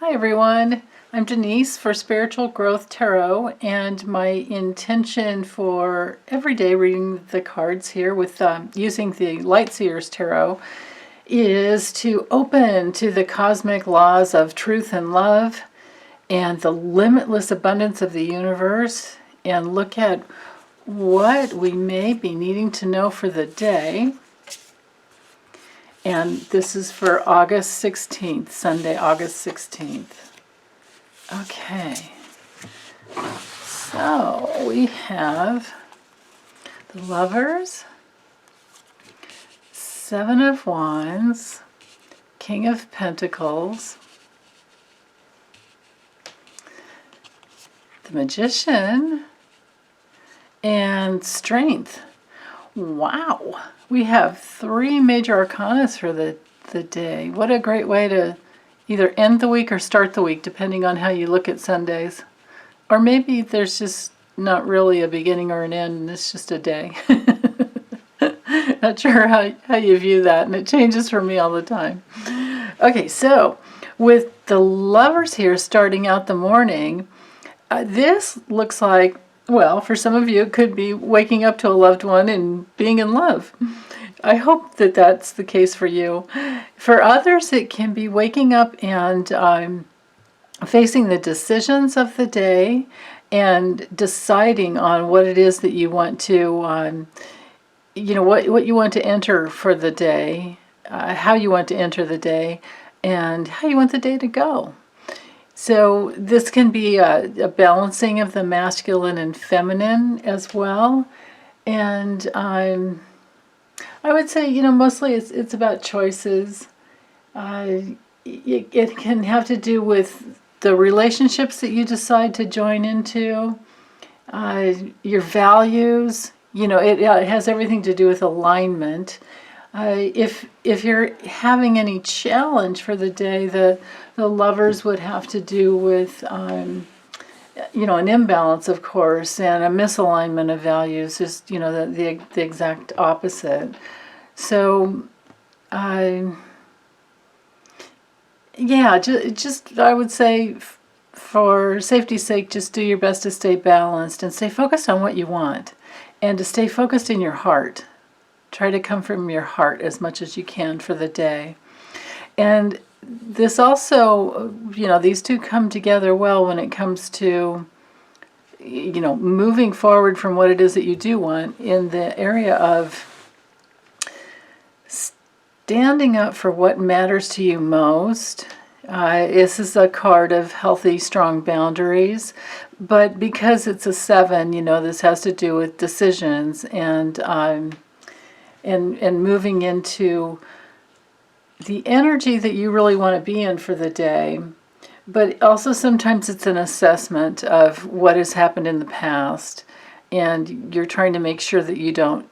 Hi everyone, I'm Denise for Spiritual Growth Tarot, and my intention for everyday reading the cards here with using the Light Seers Tarot is to open to the cosmic laws of truth and love and the limitless abundance of the universe, and look at what we may be needing to know for the day. And this is for August 16th, Sunday, August 16th. Okay, so we have the Lovers, Seven of Wands, King of Pentacles, the Magician, and Strength. Wow, we have three major arcana for the day. What a great way to either end the week or start the week, depending on how you look at Sundays. Or maybe there's just not really a beginning or an end, and it's just a day. Not sure how you view that, and it changes for me all the time. Okay, so with the Lovers here starting out the morning, this looks like, well, for some of you, it could be waking up to a loved one and being in love. I hope that that's the case for you. For others, it can be waking up and facing the decisions of the day and deciding on what it is that you want to, what you want to enter for the day, how you want to enter the day, and how you want the day to go. So this can be a balancing of the masculine and feminine as well. And I would say, mostly it's about choices. It can have to do with the relationships that you decide to join into, your values. It has everything to do with alignment. If you're having any challenge for the day, the Lovers would have to do with an imbalance, of course, and a misalignment of values, just the exact opposite. So just I would say, for safety's sake, just do your best to stay balanced and stay focused on what you want, and to stay focused in your heart. Try to come from your heart as much as you can for the day. And this also, these two come together well when it comes to, moving forward from what it is that you do want in the area of standing up for what matters to you most. This is a card of healthy, strong boundaries, but because it's a 7, this has to do with decisions and moving into the energy that you really want to be in for the day. But also sometimes it's an assessment of what has happened in the past, and you're trying to make sure that you don't,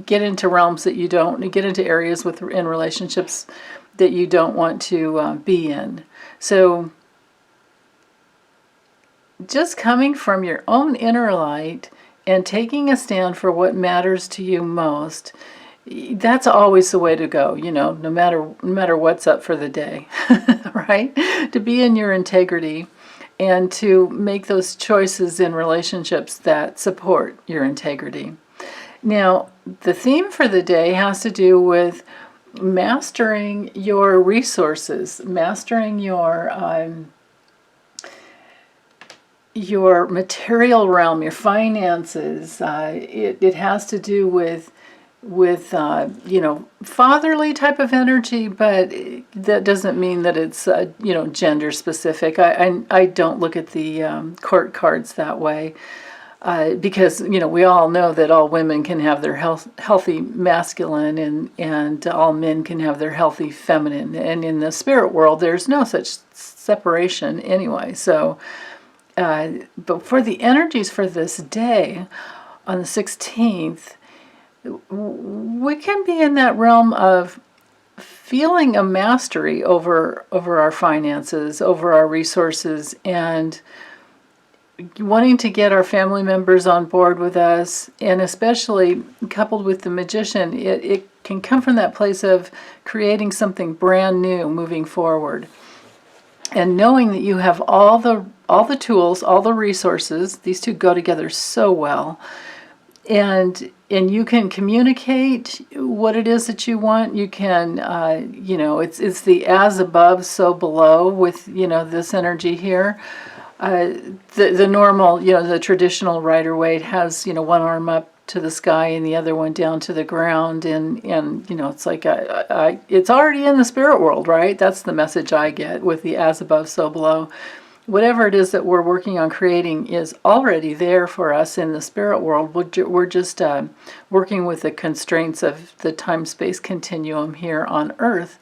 get into realms that you don't, get into areas in relationships that you don't want to be in. So just coming from your own inner light and taking a stand for what matters to you most, that's always the way to go, no matter what's up for the day, right? To be in your integrity and to make those choices in relationships that support your integrity. Now, the theme for the day has to do with mastering your resources, mastering your material realm, your finances. It has to do with fatherly type of energy, but that doesn't mean that it's gender specific. I don't look at the court cards that way, because we all know that all women can have their healthy masculine, and all men can have their healthy feminine, and in the spirit world there's no such separation anyway. So but for the energies for this day on the 16th, we can be in that realm of feeling a mastery over our finances, over our resources, and wanting to get our family members on board with us, and especially coupled with the Magician, it can come from that place of creating something brand new moving forward. And knowing that you have all the tools, all the resources, these two go together so well, and you can communicate what it is that you want. You can, it's the as above, so below with, this energy here. The normal, the traditional Rider-Waite has, one arm up to the sky and the other one down to the ground, and it's like it's already in the spirit world, right? That's the message I get with the as above, so below. Whatever it is that we're working on creating is already there for us in the spirit world. We're just working with the constraints of the time-space continuum here on Earth,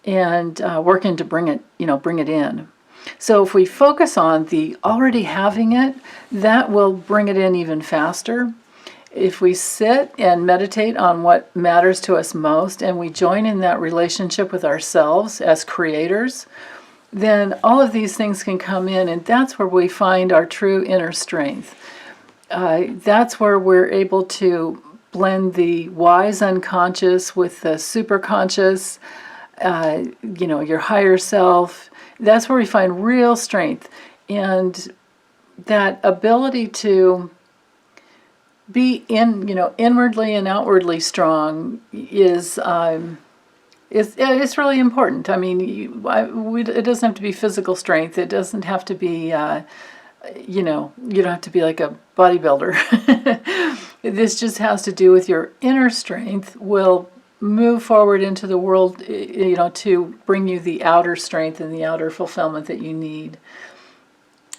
and working to bring it in. So if we focus on the already having it, that will bring it in even faster. If we sit and meditate on what matters to us most, and we join in that relationship with ourselves as creators, then all of these things can come in, and that's where we find our true inner strength. That's where we're able to blend the wise unconscious with the superconscious, your higher self. That's where we find real strength, and that ability to be inwardly and outwardly strong is it's really important. I mean, it doesn't have to be physical strength. It doesn't have to be, you don't have to be like a bodybuilder. This just has to do with your inner strength will move forward into the world, to bring you the outer strength and the outer fulfillment that you need.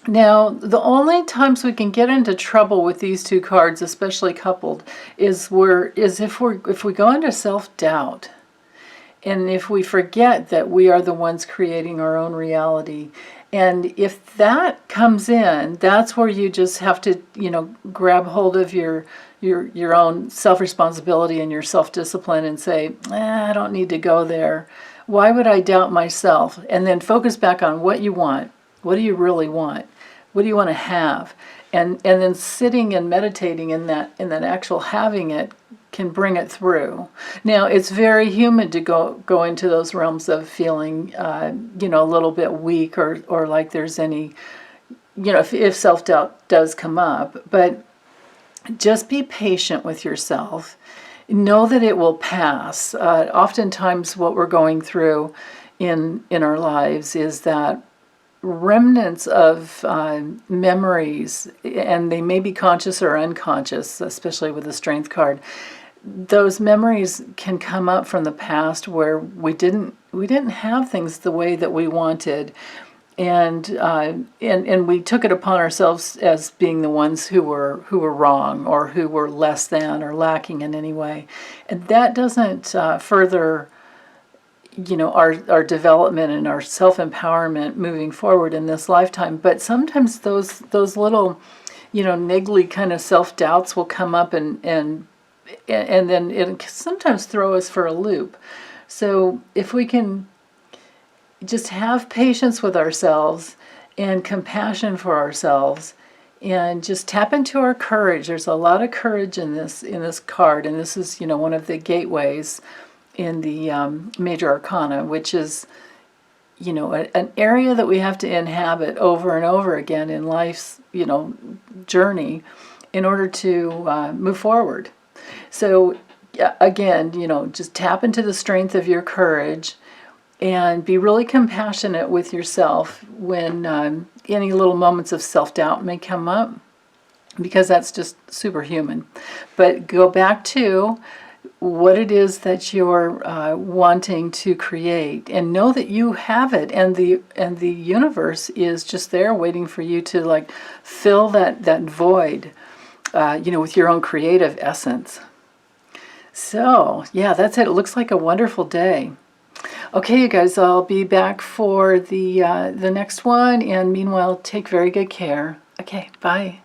Now, the only times we can get into trouble with these two cards, especially coupled, is if we go into self-doubt. And if we forget that we are the ones creating our own reality. And if that comes in, that's where you just have to, grab hold of your own self-responsibility and your self-discipline and say, I don't need to go there. Why would I doubt myself? And then focus back on what you want. What do you really want? What do you want to have? And then sitting and meditating in that actual having it can bring it through. Now, it's very human to go into those realms of feeling, a little bit weak or like there's any, if self-doubt does come up. But just be patient with yourself. Know that it will pass. Oftentimes what we're going through in our lives is that remnants of memories, and they may be conscious or unconscious, especially with the Strength card. Those memories can come up from the past where we didn't have things the way that we wanted, and we took it upon ourselves as being the ones who were wrong or who were less than or lacking in any way, and that doesn't further our development and our self-empowerment moving forward in this lifetime. But sometimes those little, niggly kind of self-doubts will come up and then it sometimes throw us for a loop. So if we can just have patience with ourselves and compassion for ourselves and just tap into our courage. There's a lot of courage in this card, and this is, one of the gateways in the major arcana, which is, an area that we have to inhabit over and over again in life's, journey in order to move forward. So again, just tap into the strength of your courage and be really compassionate with yourself when any little moments of self-doubt may come up, because that's just superhuman. But go back to what it is that you're wanting to create, and know that you have it, and the universe is just there waiting for you to fill that void, with your own creative essence. So yeah, that's it. It looks like a wonderful day. Okay, you guys, I'll be back for the next one, and meanwhile, take very good care. Okay, bye.